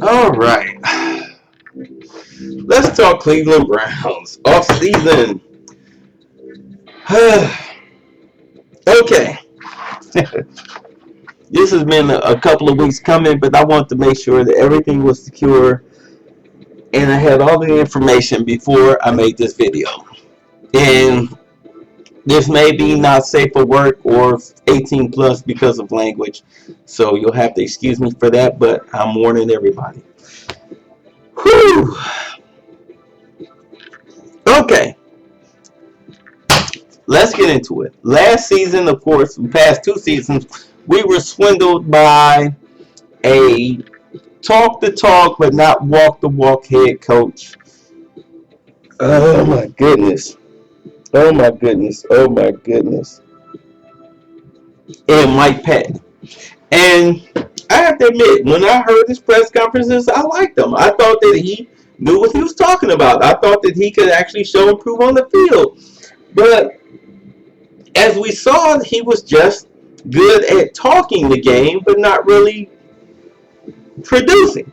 All right. Let's talk Cleveland Browns. Offseason. Okay. This has been a couple of weeks coming, but I want to make sure that everything was secure and I had all the information before I made this video. And this may be not safe for work or 18 plus because of language, so you'll have to excuse me for that, but I'm warning everybody. Whew. Okay, let's get into it. Last season, of course, the past 2 seasons, we were swindled by a talk the talk but not walk the walk head coach. Oh my goodness. Oh my goodness. Oh my goodness. And Mike Patton. And I have to admit, when I heard his press conferences, I liked him. I thought that he knew what he was talking about. I thought that he could actually show and prove on the field. But as we saw, he was just good at talking the game, but not really producing.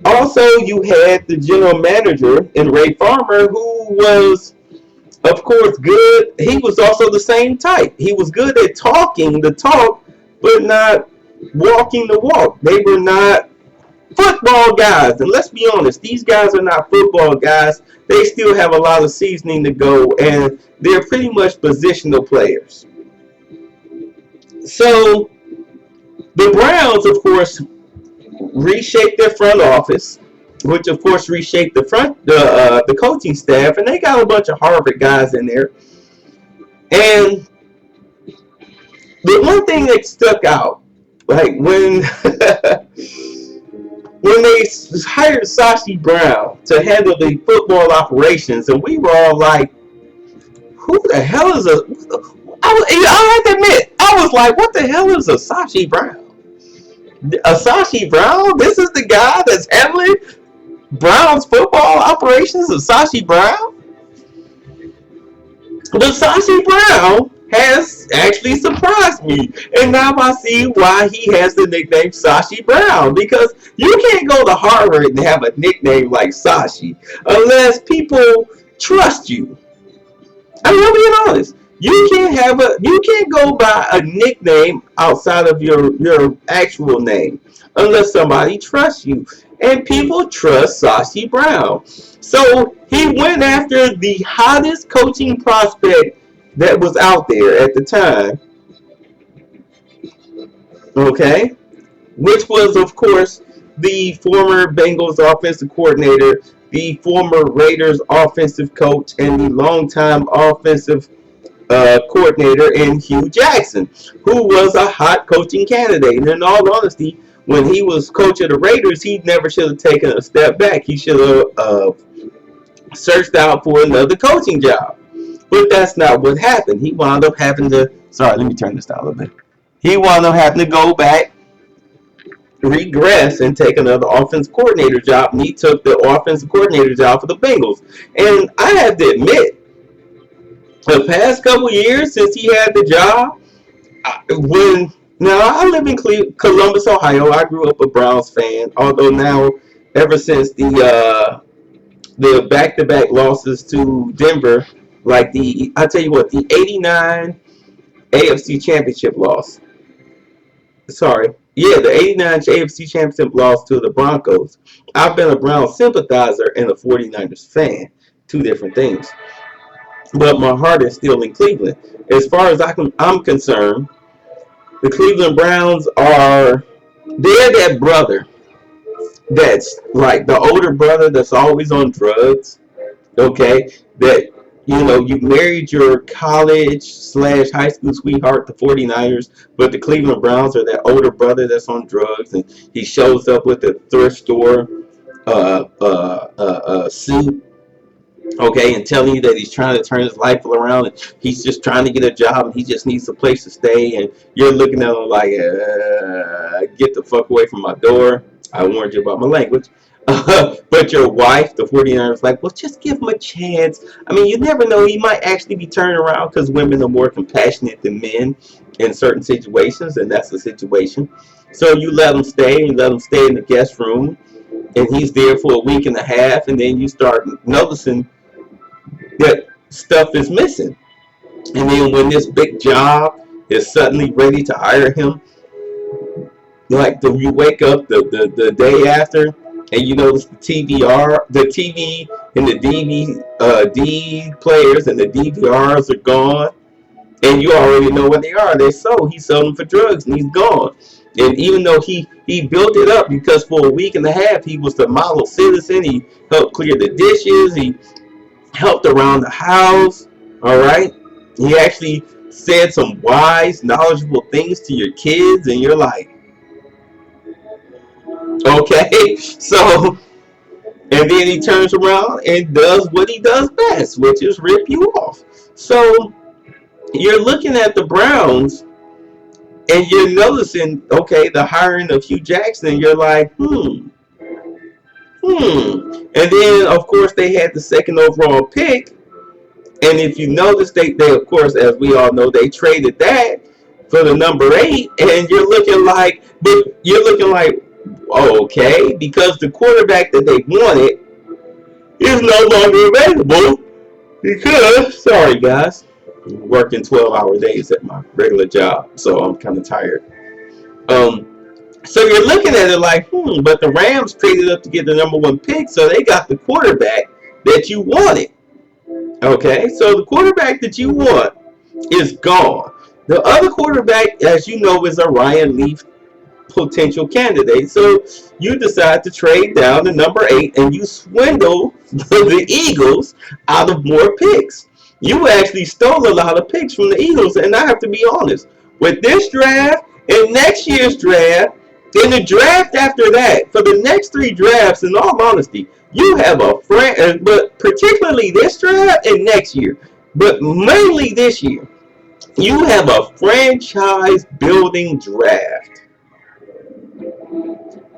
Also, you had the general manager in Ray Farmer, who was, of course, good. He was also the same type. He was good at talking the talk, but not walking the walk. They were not football guys. And let's be honest, these guys are not football guys. They still have a lot of seasoning to go, and they're pretty much positional players. So the Browns, of course, reshaped their front office, which of course reshaped the coaching staff, and they got a bunch of Harvard guys in there. And the one thing that stuck out, like when when they hired Sashi Brown to handle the football operations, and we were all like, who the hell is I have to admit, I was like, what the hell is a Sashi Brown? Asashi Brown? This is the guy that's handling Brown's football operations? Asashi Brown? But Sashi Brown has actually surprised me. And now I see why he has the nickname Sashi Brown. Because you can't go to Harvard and have a nickname like Sashi unless people trust you. I'm being honest. You can't go by a nickname outside of your actual name unless somebody trusts you. And people trust Sashi Brown. So he went after the hottest coaching prospect that was out there at the time. Okay? Which was, of course, the former Bengals offensive coordinator, the former Raiders offensive coach, and the longtime offensive coordinator in Hugh Jackson, who was a hot coaching candidate. And in all honesty, when he was coach of the Raiders, he never should have taken a step back. He should have searched out for another coaching job. But that's not what happened. He wound up having to, sorry, let me turn this down a little bit. He wound up having to go back, regress, and take another offensive coordinator job. And he took the offensive coordinator job for the Bengals. And I have to admit, the past couple years since he had the job, I live in Columbus, Ohio. I grew up a Browns fan. Although now, ever since the back-to-back losses to Denver, like the '89 AFC Championship loss. Sorry, yeah, the '89 AFC Championship loss to the Broncos. I've been a Browns sympathizer and a 49ers fan. Two different things. But my heart is still in Cleveland. As far as I'm concerned, the Cleveland Browns they're that brother that's like the older brother that's always on drugs, okay? That, you married your college/high school sweetheart, the 49ers, but the Cleveland Browns are that older brother that's on drugs, and he shows up with a thrift store suit, okay, and telling you that he's trying to turn his life around, and he's just trying to get a job, and he just needs a place to stay, and you're looking at him like, get the fuck away from my door. I warned you about my language. But your wife, the 49ers, like, well, just give him a chance. I mean, you never know. He might actually be turning around, because women are more compassionate than men in certain situations, and that's the situation. So you let him stay, and let him stay in the guest room, and he's there for a week and a half, and then you start noticing that stuff is missing. And then when this big job is suddenly ready to hire him, like you wake up the day after and you notice the TV and the D players and the DVRs are gone, and you already know what they are. He sold them for drugs and he's gone. And even though he built it up because for a week and a half he was the model citizen, he helped clear the dishes, he helped around the house, all right? He actually said some wise, knowledgeable things to your kids, and you're like, okay, so, and then he turns around and does what he does best, which is rip you off. So you're looking at the Browns and you're noticing, okay, the hiring of Hugh Jackson, and you're like, And then, of course, they had the second overall pick. And if you notice, they of course, as we all know, they traded that for the number 8. And you're looking like, okay, because the quarterback that they wanted is no longer available. Because, sorry guys, I'm working 12-hour days at my regular job, so I'm kind of tired. So you're looking at it like, but the Rams traded up to get the number 1 pick, so they got the quarterback that you wanted. Okay, so the quarterback that you want is gone. The other quarterback, as you know, is a Ryan Leaf potential candidate. So you decide to trade down to number 8 and you swindle the Eagles out of more picks. You actually stole a lot of picks from the Eagles, and I have to be honest, with this draft and next year's draft, and the draft after that, for the next 3 drafts, in all honesty, you have a friend, but particularly this draft and next year, but mainly this year, you have a franchise building draft.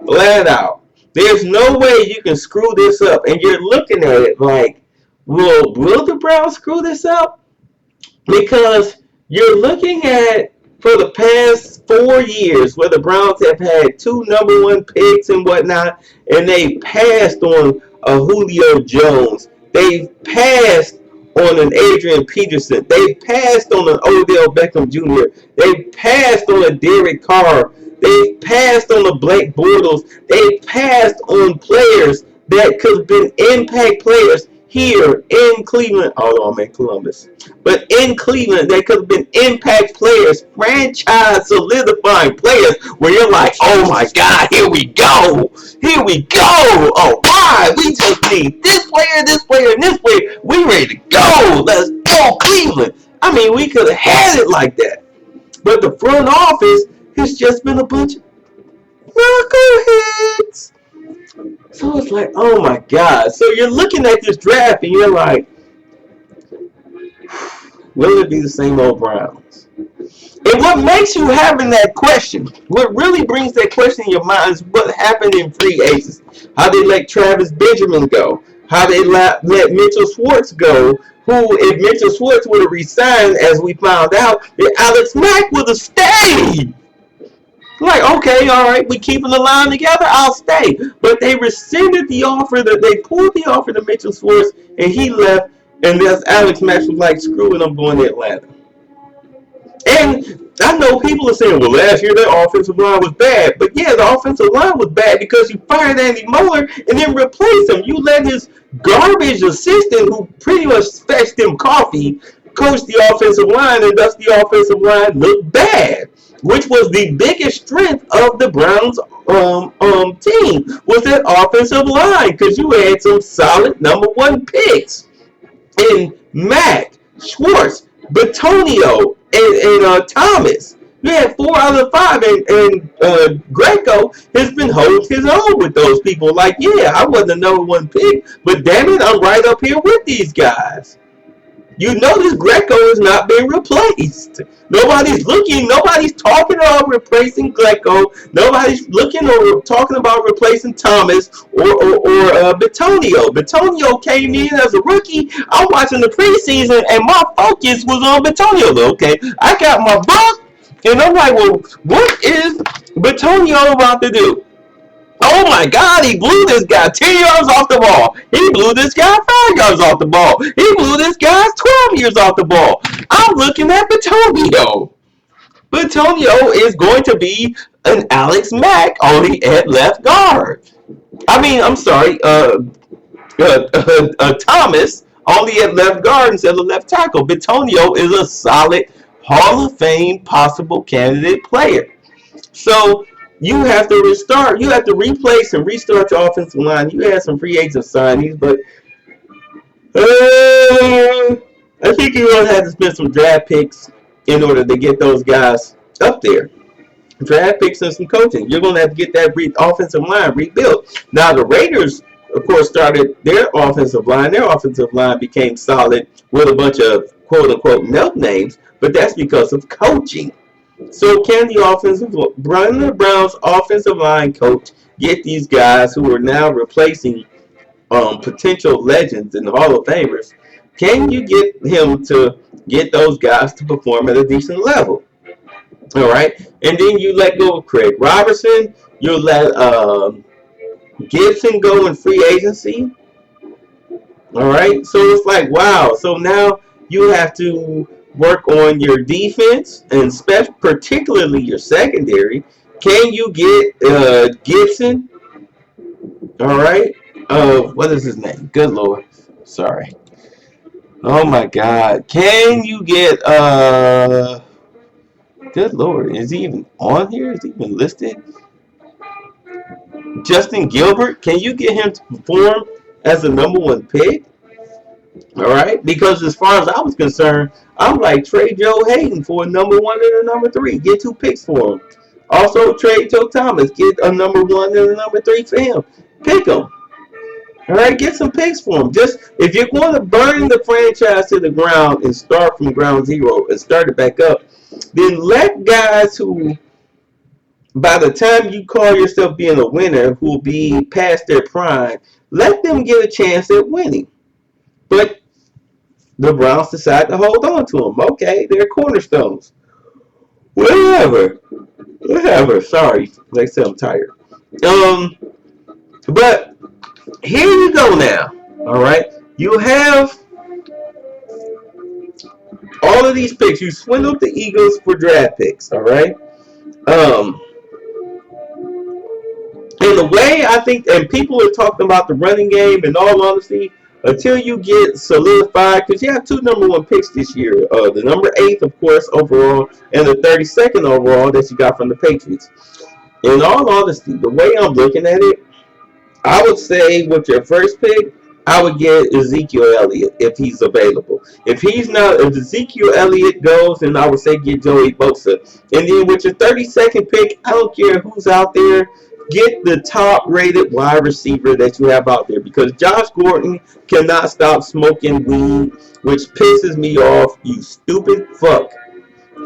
Flat out. There's no way you can screw this up. And you're looking at it like, will the Browns screw this up? Because you're looking at, for the past 4 years, where the Browns have had 2 number 1 picks and whatnot, and they passed on a Julio Jones. They've passed on an Adrian Peterson. They passed on an Odell Beckham Jr. They passed on a Derek Carr. They passed on the Blake Bortles. They passed on players that could have been impact players here in Cleveland. Although I'm in Columbus. But in Cleveland, they could have been impact players, franchise solidifying players where you're like, oh my God, here we go. Here we go. All right, we just need this player, and this player. We ready to go. Let's go, Cleveland. I mean, we could have had it like that. But the front office has just been a bunch of knuckleheads. So it's like, oh my God. So you're looking at this draft and you're like, will it be the same old Browns? And what makes you having that question, what really brings that question in your mind is what happened in free agents. How they let Travis Benjamin go. How they let Mitchell Schwartz go. Who, if Mitchell Schwartz would have resigned, as we found out, that Alex Mack would have stayed. Like, okay, all right, we keeping the line together, I'll stay. But they rescinded the offer, they pulled the offer to Mitchell Schwartz, and he left, and that's Alex Mack was like, screw it, I'm going to Atlanta. And I know people are saying, well, last year their offensive line was bad. But yeah, the offensive line was bad because you fired Andy Mueller and then replaced him. You let his garbage assistant, who pretty much fetched him coffee, coach the offensive line, and thus the offensive line looked bad, which was the biggest strength of the Browns team, was that offensive line, because you had some solid number 1 picks in Mack, Schwartz, Bitonio, and Thomas. You had 4 out of 5, and Greco has been holding his own with those people. Like, yeah, I wasn't a number 1 pick, but damn it, I'm right up here with these guys. You notice Greco is not being replaced. Nobody's looking, nobody's talking about replacing Greco. Nobody's looking or talking about replacing Thomas or Bitonio. Bitonio came in as a rookie. I'm watching the preseason and my focus was on Bitonio. Okay, I got my book and I'm like, well, what is Bitonio about to do? Oh my God, he blew this guy 10 yards off the ball. He blew this guy 5 yards off the ball. He blew this guy 12 yards off the ball. I'm looking at Bitonio. Bitonio is going to be an Alex Mack only at left guard. I mean, I'm sorry, Thomas only at left guard instead of left tackle. Bitonio is a solid Hall of Fame possible candidate player. So you have to restart. You have to replace and restart your offensive line. You had some free agent signings, but I think you're going to have to spend some draft picks in order to get those guys up there. Draft picks and some coaching. You're going to have to get that offensive line rebuilt. Now, the Raiders, of course, started their offensive line. Their offensive line became solid with a bunch of quote-unquote milk names, but that's because of coaching. So can the Browns offensive line coach get these guys who are now replacing potential legends and Hall of Famers? Can you get him to get those guys to perform at a decent level? All right, and then you let go of Craig Robertson. You let Gibson go in free agency. All right, so it's like, wow. So now you have to work on your defense and particularly your secondary. Can you get Gibson? All right. What is his name? Good Lord. Sorry. Oh my God. Can you get Good Lord. Is he even on here? Is he even listed? Justin Gilbert. Can you get him to perform as the #1 pick? All right, because as far as I was concerned, I'm like, trade Joe Hayden for a #1 and a #3. Get 2 picks for him. Also trade Joe Thomas. Get a #1 and a #3 for him. Pick him. All right, get some picks for him. Just if you're going to burn the franchise to the ground and start from ground zero and start it back up, then let guys who, by the time you call yourself being a winner, who will be past their prime, let them get a chance at winning. But the Browns decide to hold on to them. Okay, they're cornerstones. Whatever. Sorry, like I said, I'm tired. But here you go now. All right, you have all of these picks. You swindled the Eagles for draft picks. All right. In the way I think, and people are talking about the running game. In all honesty, until you get solidified, because you have 2 #1 picks this year, the #8, of course, overall, and the 32nd overall that you got from the Patriots. In all honesty, the way I'm looking at it, I would say with your first pick, I would get Ezekiel Elliott if he's available. If Ezekiel Elliott goes, then I would say get Joey Bosa. And then with your 32nd pick, I don't care who's out there, get the top-rated wide receiver that you have out there, because Josh Gordon cannot stop smoking weed, which pisses me off, you stupid fuck.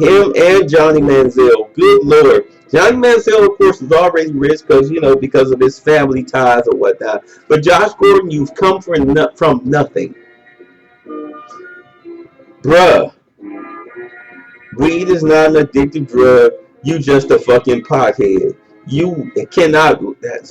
Him and Johnny Manziel, good Lord. Johnny Manziel, of course, is already rich because of his family ties or whatnot. But Josh Gordon, you've come from nothing. Bruh, weed is not an addictive drug. You just a fucking pothead. You cannot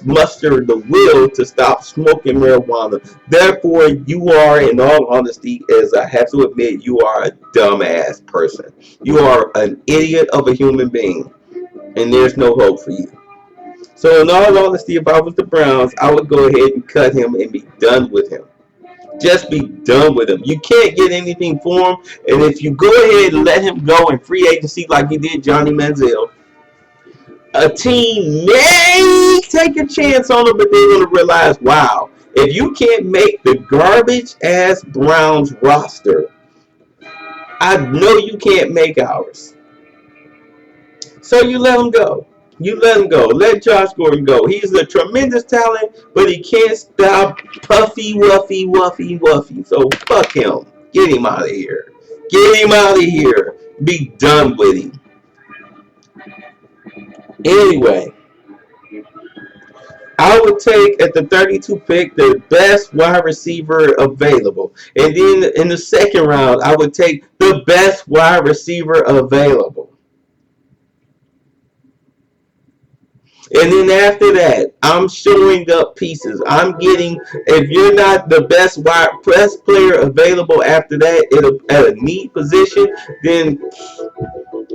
muster the will to stop smoking marijuana. Therefore, you are, in all honesty, as I have to admit, you are a dumbass person. You are an idiot of a human being. And there's no hope for you. So in all honesty, if I was the Browns, I would go ahead and cut him and be done with him. Just be done with him. You can't get anything for him. And if you go ahead and let him go in free agency like you did Johnny Manziel, a team may take a chance on him, but they're going to realize, wow, if you can't make the garbage-ass Browns roster, I know you can't make ours. So you let him go. Let Josh Gordon go. He's a tremendous talent, but he can't stop Puffy, Wuffy. So fuck him. Get him out of here. Be done with him. Anyway, I would take at the 32 pick the best wide receiver available. And then in the second round, I would take the best wide receiver available. And then after that, I'm showing up pieces. I'm getting, if you're not the best player available after that at a need position, then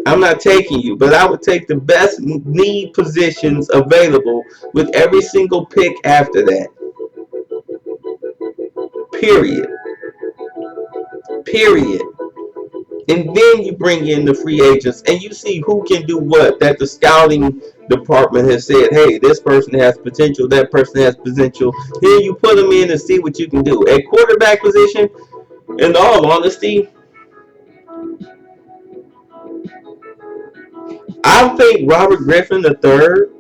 I'm not taking you. But I would take the best need positions available with every single pick after that. Period. Period. And then you bring in the free agents and you see who can do what. That the scouting department has said, hey, this person has potential, that person has potential. Here you put them in and see what you can do. At quarterback position, in all honesty, I think Robert Griffin III,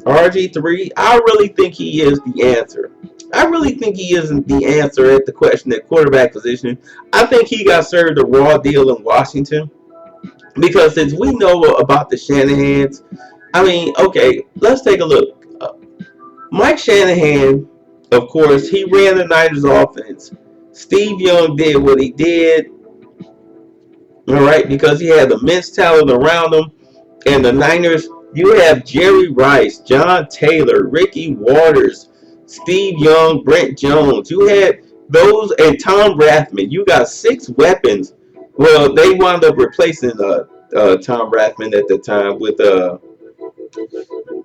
RG3, I really think he is the answer. I really think he isn't the answer at the question at quarterback position. I think he got served a raw deal in Washington. Because since we know about the Shanahans, I mean, okay, let's take a look. Mike Shanahan, of course, he ran the Niners offense. Steve Young did what he did, all right, because he had immense talent around him. And the Niners, you have Jerry Rice, John Taylor, Ricky Waters, Steve Young, Brent Jones. You had those, and Tom Rathman. You got six weapons. Well, they wound up replacing Tom Rathman at the time with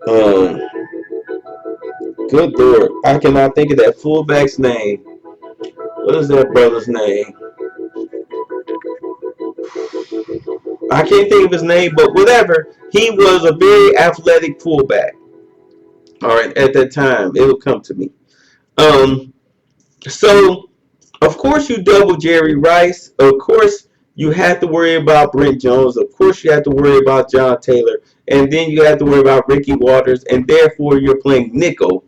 um, good lord, I cannot think of that fullback's name. What is that brother's name? I can't think of his name, but whatever. He was a very athletic fullback. All right, at that time, it'll come to me. Um, so of course you double Jerry Rice. Of course you have to worry about Brent Jones. Of course you have to worry about John Taylor, and then you have to worry about Ricky Waters, and therefore you're playing nickel.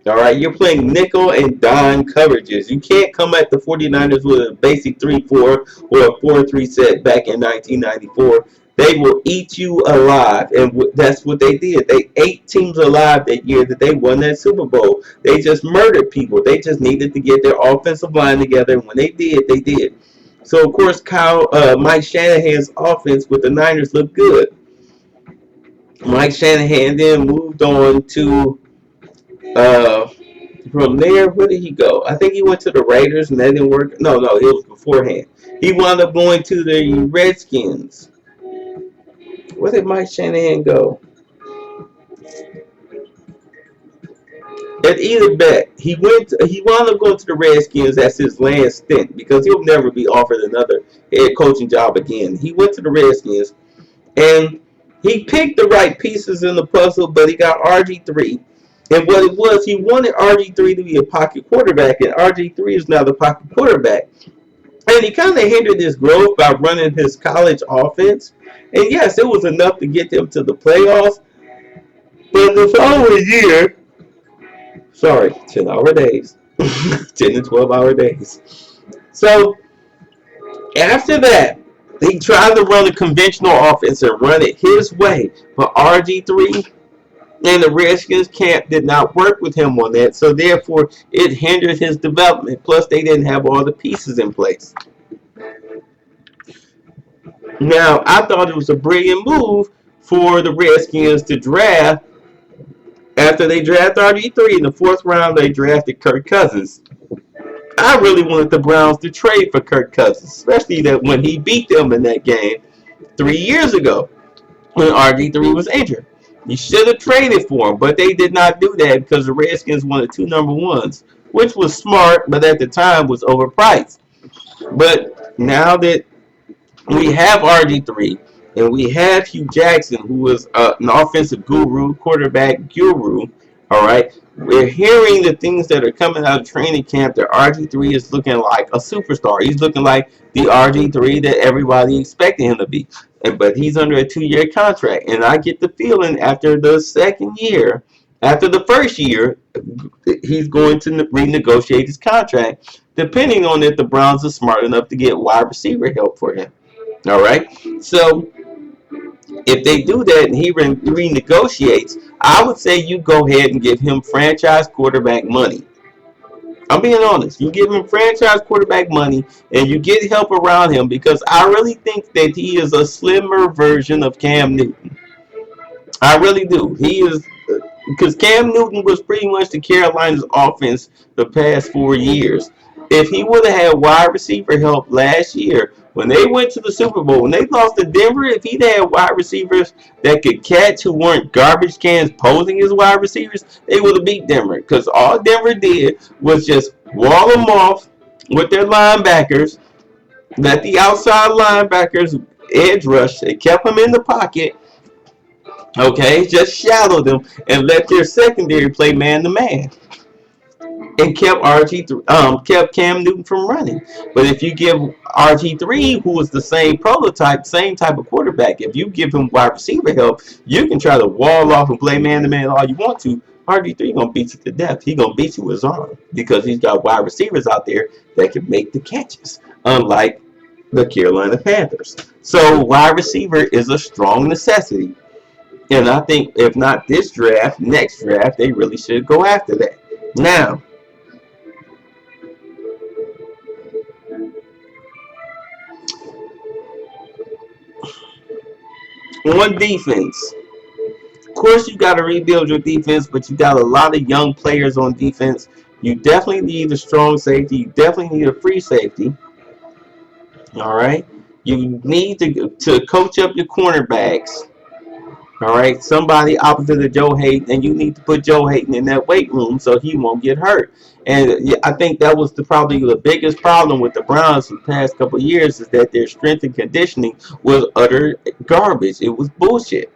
All right, you're playing nickel and dime coverages. You can't come at the 49ers with a basic 3-4 or a 4-3 set back in 1994. They will eat you alive, and that's what they did. They ate teams alive that year that they won that Super Bowl. They just murdered people. They just needed to get their offensive line together, and when they did, they did. So, of course, Mike Shanahan's offense with the Niners looked good. Mike Shanahan then moved on to uh, from there, where did he go? I think he went to the Raiders and that didn't work. No, it was beforehand. He wound up going to the Redskins. Where did Mike Shanahan go? At either bet, he wound up going to the Redskins as his last stint because he'll never be offered another head coaching job again. He went to the Redskins and he picked the right pieces in the puzzle, but he got RG3. And what it was, he wanted RG3 to be a pocket quarterback, and RG3 is now the pocket quarterback. And he kind of hindered his growth by running his college offense. And yes, it was enough to get them to the playoffs. But the following year, 10-hour days, 10 and 12-hour days. So after that, he tried to run a conventional offense and run it his way. But RG3 and the Redskins camp did not work with him on that, so therefore it hindered his development. Plus, they didn't have all the pieces in place. Now, I thought it was a brilliant move for the Redskins to draft. After they drafted RG3 in the fourth round, they drafted Kirk Cousins. I really wanted the Browns to trade for Kirk Cousins, especially that when he beat them in that game 3 years ago when RG3 was injured. You should have traded for him, but they did not do that because the Redskins wanted two number ones, which was smart, but at the time was overpriced. But now that we have RG3 and we have Hugh Jackson, who was an offensive guru, quarterback guru, all right, we're hearing the things that are coming out of training camp that RG3 is looking like a superstar. He's looking like the RG3 that everybody expected him to be. But he's under a 2-year contract. And I get the feeling after the second year, after the first year, he's going to renegotiate his contract, depending on if the Browns are smart enough to get wide receiver help for him. All right? So if they do that and he renegotiates, I would say you go ahead and give him franchise quarterback money. I'm being honest. You give him franchise quarterback money and you get help around him because I really think that he is a slimmer version of Cam Newton. I really do. He is. because Cam Newton was pretty much the Carolina's offense the past 4 years. If he would have had wide receiver help last year, when they went to the Super Bowl, when they lost to Denver, if he'd had wide receivers that could catch who weren't garbage cans posing as wide receivers, they would have beat Denver. Because all Denver did was just wall them off with their linebackers, let the outside linebackers edge rush. They kept them in the pocket. Okay, just shadow them and let their secondary play man to man, and kept Cam Newton from running. But if you give RG3, who is the same prototype, same type of quarterback, if you give him wide receiver help, you can try to wall off and play man to man all you want to. RG3 gonna beat you to death. He gonna beat you with his arm because he's got wide receivers out there that can make the catches. Unlike the Carolina Panthers. So wide receiver is a strong necessity. And I think if not this draft, next draft, they really should go after that. Now, on defense, of course you got to rebuild your defense, but you got a lot of young players on defense. You definitely need a strong safety. You definitely need a free safety. All right. You need to coach up your cornerbacks. All right, somebody opposite of Joe Hayden, and you need to put Joe Hayden in that weight room so he won't get hurt. And I think that was probably the biggest problem with the Browns the past couple of years is that their strength and conditioning was utter garbage. It was bullshit.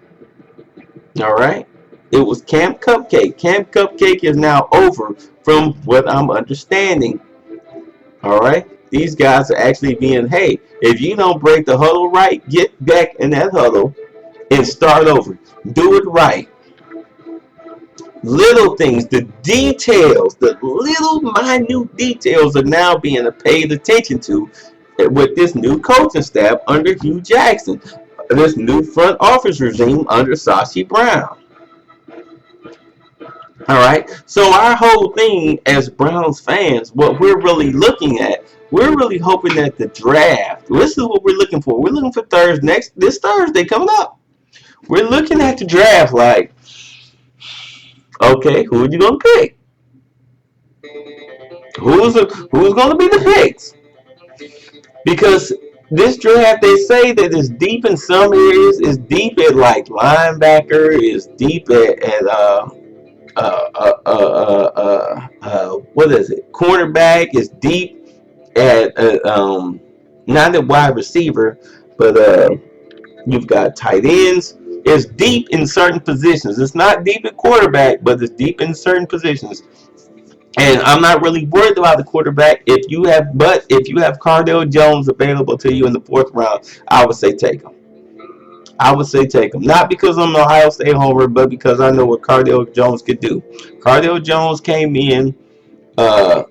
All right, it was Camp Cupcake. Camp Cupcake is now over, from what I'm understanding. All right, these guys are actually being, hey, if you don't break the huddle right, get back in that huddle and start over. Do it right. Little things, the details, the little minute details are now being paid attention to with this new coaching staff under Hugh Jackson, this new front office regime under Sashi Brown. All right. So our whole thing as Browns fans, what we're really looking at, we're really hoping that the draft. This is what we're looking for. We're looking for this Thursday coming up. We're looking at the draft like, okay, who are you gonna pick? Who's gonna be the picks? Because this draft, they say that it's deep in some areas. It's deep at like linebacker. It's deep at what is it? Cornerback. It's deep at not at wide receiver, but you've got tight ends. It's deep in certain positions. It's not deep at quarterback, but it's deep in certain positions. And I'm not really worried about the quarterback. If you have Cardale Jones available to you in the fourth round, I would say take him. I would say take him. Not because I'm an Ohio State homer, but because I know what Cardale Jones could do. Cardale Jones came in uh,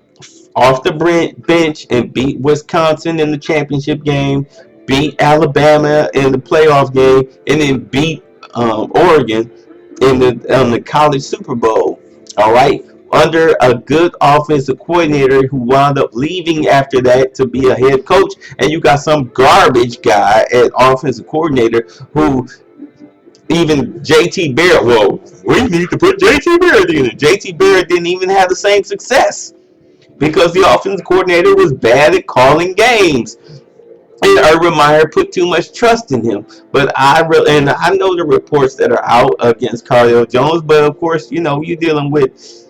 off the bench and beat Wisconsin in the championship game, beat Alabama in the playoff game, and then beat Oregon in the college Super Bowl. All right, under a good offensive coordinator who wound up leaving after that to be a head coach, and you got some garbage guy at offensive coordinator who even JT Barrett. Well, we need to put JT Barrett in it. JT Barrett didn't even have the same success because the offensive coordinator was bad at calling games. And Urban Meyer put too much trust in him. But I know the reports that are out against Cardale Jones, but of course, you're dealing with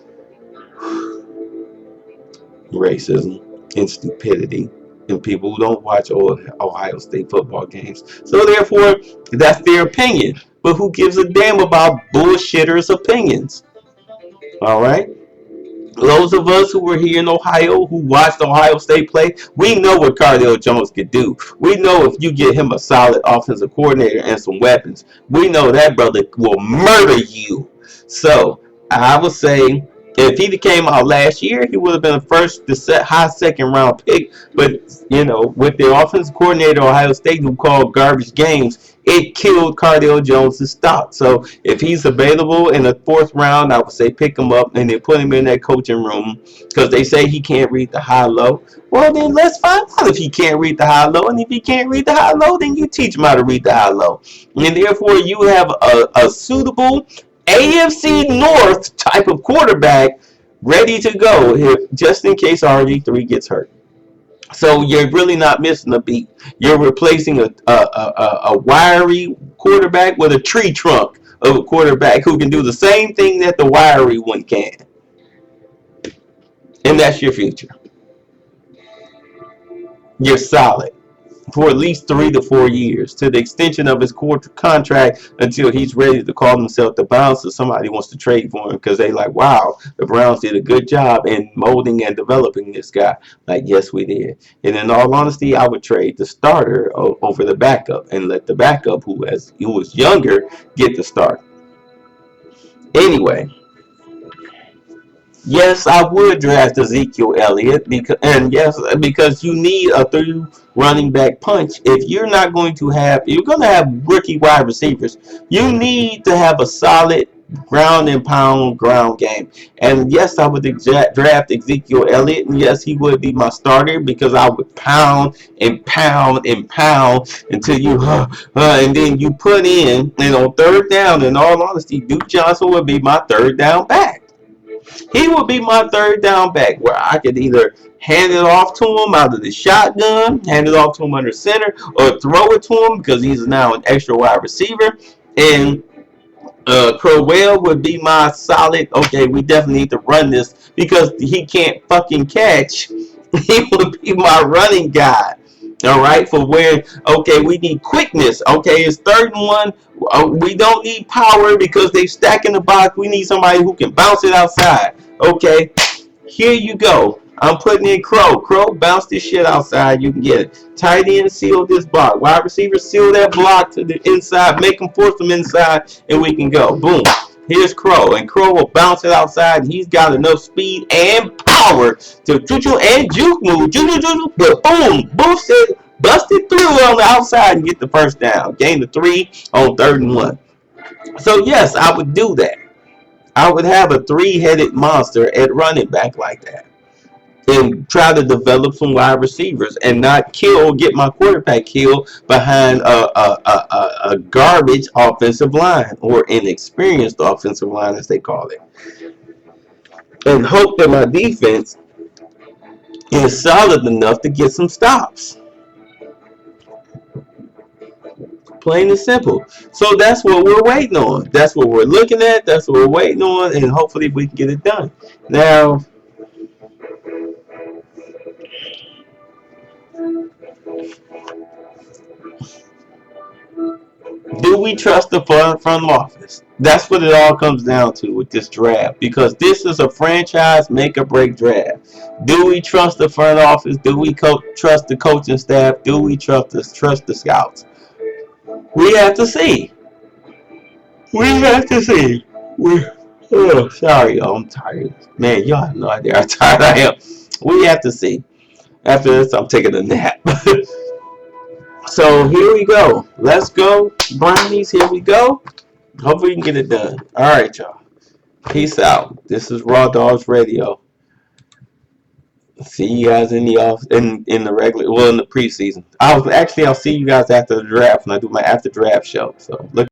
racism and stupidity and people who don't watch Ohio State football games. So therefore, that's their opinion. But who gives a damn about bullshitters' opinions? All right? Those of us who were here in Ohio, who watched Ohio State play, we know what Cardale Jones could do. We know if you get him a solid offensive coordinator and some weapons, we know that brother will murder you. So, I would say, if he came out last year, he would have been a high second round pick. But, with the offensive coordinator at Ohio State who called garbage games, it killed Cardale Jones' stock. So if he's available in the fourth round, I would say pick him up and then put him in that coaching room because they say he can't read the high-low. Well, then let's find out if he can't read the high-low. And if he can't read the high-low, then you teach him how to read the high-low. And therefore, you have a suitable AFC North type of quarterback ready to go if, just in case RG3 gets hurt. So you're really not missing a beat. You're replacing a wiry quarterback with a tree trunk of a quarterback who can do the same thing that the wiry one can. And that's your future. You're solid for at least 3 to 4 years to the extension of his contract until he's ready to call himself the bounce or somebody wants to trade for him because they like, wow, the Browns did a good job in molding and developing this guy. Like, yes, we did. And in all honesty, I would trade the starter over the backup and let the backup, who was younger, get the start. Anyway, yes, I would draft Ezekiel Elliott because you need a through running back punch. If you're not going to have, you're going to have rookie wide receivers. You need to have a solid ground and pound ground game. And yes, I would draft Ezekiel Elliott, and yes, he would be my starter because I would pound and pound and pound until you, and then you put in, and on third down. In all honesty, Duke Johnson would be my third down back. He would be my third down back where I could either hand it off to him out of the shotgun, hand it off to him under center, or throw it to him because he's now an extra wide receiver. And Crowell would be my solid, okay, we definitely need to run this because he can't fucking catch. He would be my running guy. All right, for where, okay, we need quickness. Okay, it's 3rd and 1. We don't need power because they stack in the box. We need somebody who can bounce it outside. Okay, here you go. I'm putting in Crow. Crow, bounce this shit outside. You can get it. Tight end, seal this block. Wide receiver, seal that block to the inside. Make them force them inside, and we can go. Boom. Here's Crow, and Crow will bounce it outside. And he's got enough speed and power to choo-choo and juke move. Choo-choo-choo, but boom, bust it through on the outside and get the first down. Gain the 3 on 3rd and 1. So yes, I would do that. I would have a 3-headed monster at running back like that. And try to develop some wide receivers and not get my quarterback killed behind a garbage offensive line or inexperienced offensive line, as they call it. And hope that my defense is solid enough to get some stops. Plain and simple. So that's what we're waiting on. That's what we're looking at. That's what we're waiting on. And hopefully we can get it done. Now, do we trust the front office? That's what it all comes down to with this draft, because this is a franchise make or break draft. Do we trust the front office? Do we trust the coaching staff? Do we trust the scouts? We have to see. We have to see. Sorry, y'all. I'm tired. Man, y'all have no idea how tired I am. We have to see. After this, I'm taking a nap. So here we go. Let's go, Brownies. Here we go. Hopefully we can get it done. All right, y'all. Peace out. This is Raw Dogs Radio. See you guys in the regular, in the preseason. I'll see you guys after the draft when I do my after draft show. So look.